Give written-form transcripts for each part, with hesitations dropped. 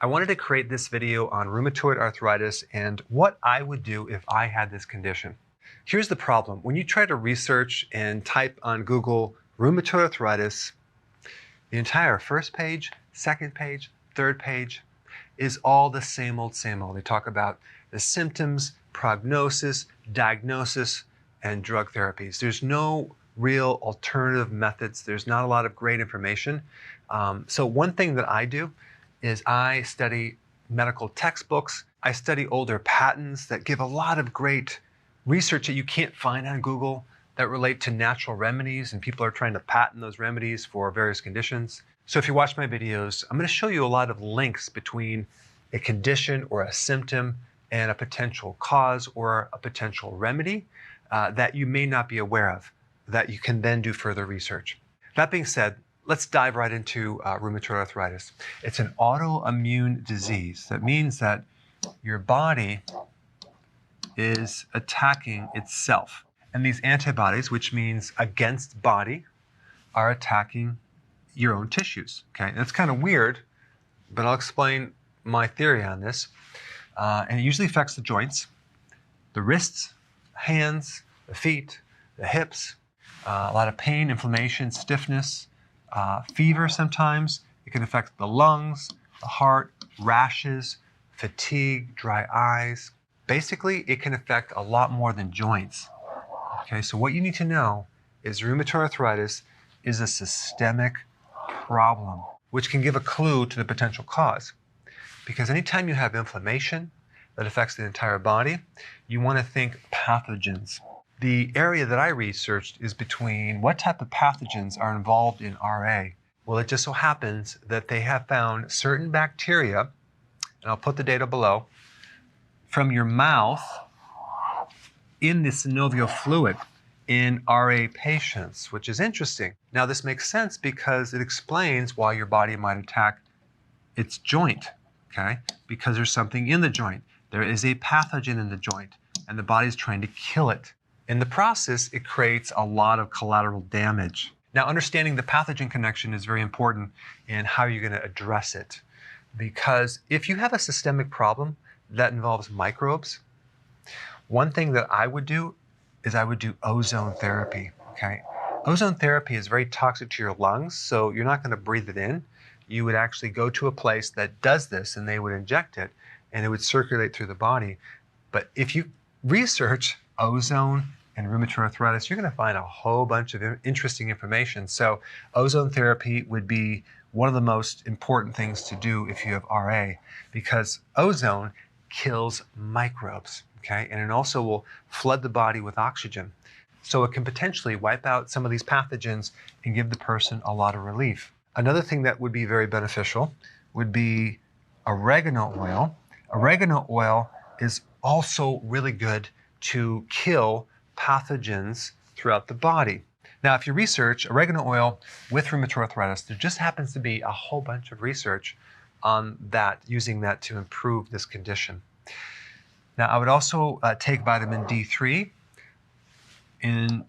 I wanted to create this video on rheumatoid arthritis and what I would do if I had this condition. Here's the problem. When you try to research and type on Google rheumatoid arthritis, the entire first page, second page, third page is all the same old, same old. They talk about the symptoms, prognosis, diagnosis, and drug therapies. There's no real alternative methods. There's not a lot of great information. So one thing that I do is I study medical textbooks. I study older patents that give a lot of great research that you can't find on Google that relate to natural remedies, and people are trying to patent those remedies for various conditions. So if you watch my videos, I'm going to show you a lot of links between a condition or a symptom and a potential cause or a potential remedy that you may not be aware of, that you can then do further research. That being said, let's dive right into rheumatoid arthritis. It's an autoimmune disease. That means that your body is attacking itself. And these antibodies, which means against body, are attacking your own tissues. Okay, that's kind of weird, but I'll explain my theory on this. And it usually affects the joints, the wrists, hands, the feet, the hips, a lot of pain, inflammation, stiffness, fever sometimes. It can affect the lungs, the heart, rashes, fatigue, dry eyes. Basically, it can affect a lot more than joints. Okay, so what you need to know is rheumatoid arthritis is a systemic problem, which can give a clue to the potential cause. Because anytime you have inflammation that affects the entire body, you want to think pathogens. The area that I researched is between what type of pathogens are involved in RA. Well, it just so happens that they have found certain bacteria, and I'll put the data below, from your mouth in the synovial fluid in RA patients, which is interesting. Now, this makes sense because it explains why your body might attack its joint, okay? Because there's something in the joint. There is a pathogen in the joint, and the body's trying to kill it. In the process, it creates a lot of collateral damage. Now, understanding the pathogen connection is very important in how you're going to address it. Because if you have a systemic problem that involves microbes, one thing that I would do is I would do ozone therapy, okay? Ozone therapy is very toxic to your lungs, so you're not going to breathe it in. You would actually go to a place that does this, and they would inject it, and it would circulate through the body. But if you research ozone and rheumatoid arthritis, you're going to find a whole bunch of interesting information. So ozone therapy would be one of the most important things to do if you have RA, because ozone kills microbes, okay? And it also will flood the body with oxygen. So it can potentially wipe out some of these pathogens and give the person a lot of relief. Another thing that would be very beneficial would be oregano oil. Oregano oil is also really good to kill pathogens throughout the body. Now, if you research oregano oil with rheumatoid arthritis, there just happens to be a whole bunch of research on that, using that to improve this condition. Now, I would also take vitamin D3 in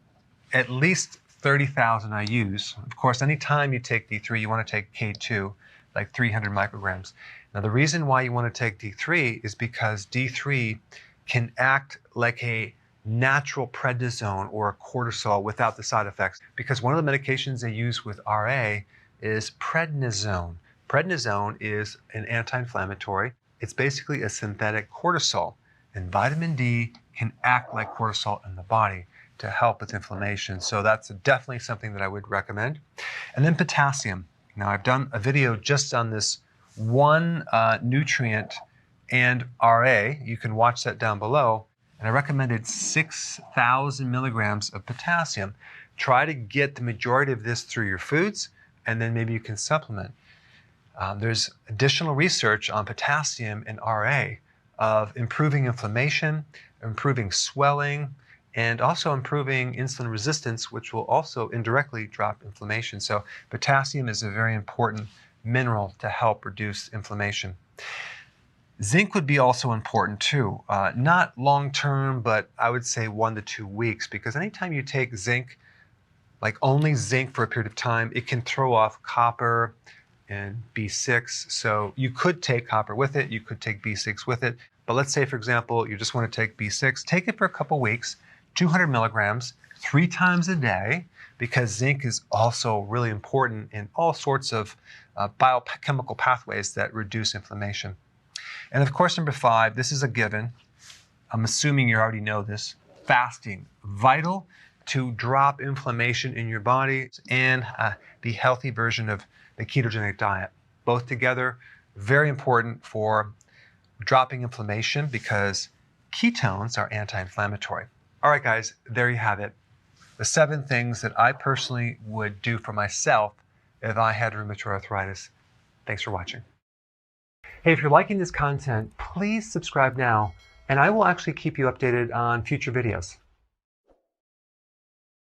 at least 30,000 IUs. Of course, anytime you take D3, you want to take K2, like 300 micrograms. Now, the reason why you want to take D3 is because D3 can act like a natural prednisone or a cortisol without the side effects. Because one of the medications they use with RA is prednisone. Prednisone is an anti-inflammatory. It's basically a synthetic cortisol. And vitamin D can act like cortisol in the body to help with inflammation. So that's definitely something that I would recommend. And then potassium. Now, I've done a video just on this one nutrient and RA. You can watch that down below. And I recommended 6,000 milligrams of potassium. Try to get the majority of this through your foods, and then maybe you can supplement. There's additional research on potassium in RA of improving inflammation, improving swelling, and also improving insulin resistance, which will also indirectly drop inflammation. So potassium is a very important mineral to help reduce inflammation. Zinc would be also important too. Not long-term, but I would say 1 to 2 weeks, because anytime you take zinc, like only zinc for a period of time, it can throw off copper and B6. So you could take copper with it, you could take B6 with it. But let's say, for example, you just want to take B6, take it for a couple weeks, 200 milligrams, 3 times a day, because zinc is also really important in all sorts of biochemical pathways that reduce inflammation. And of course, number 5, this is a given. I'm assuming you already know this. Fasting, vital to drop inflammation in your body, and the healthy version of the ketogenic diet. Both together, very important for dropping inflammation because ketones are anti-inflammatory. All right, guys, there you have it. The 7 things that I personally would do for myself if I had rheumatoid arthritis. Thanks for watching. Hey, if you're liking this content, please subscribe now, and I will actually keep you updated on future videos.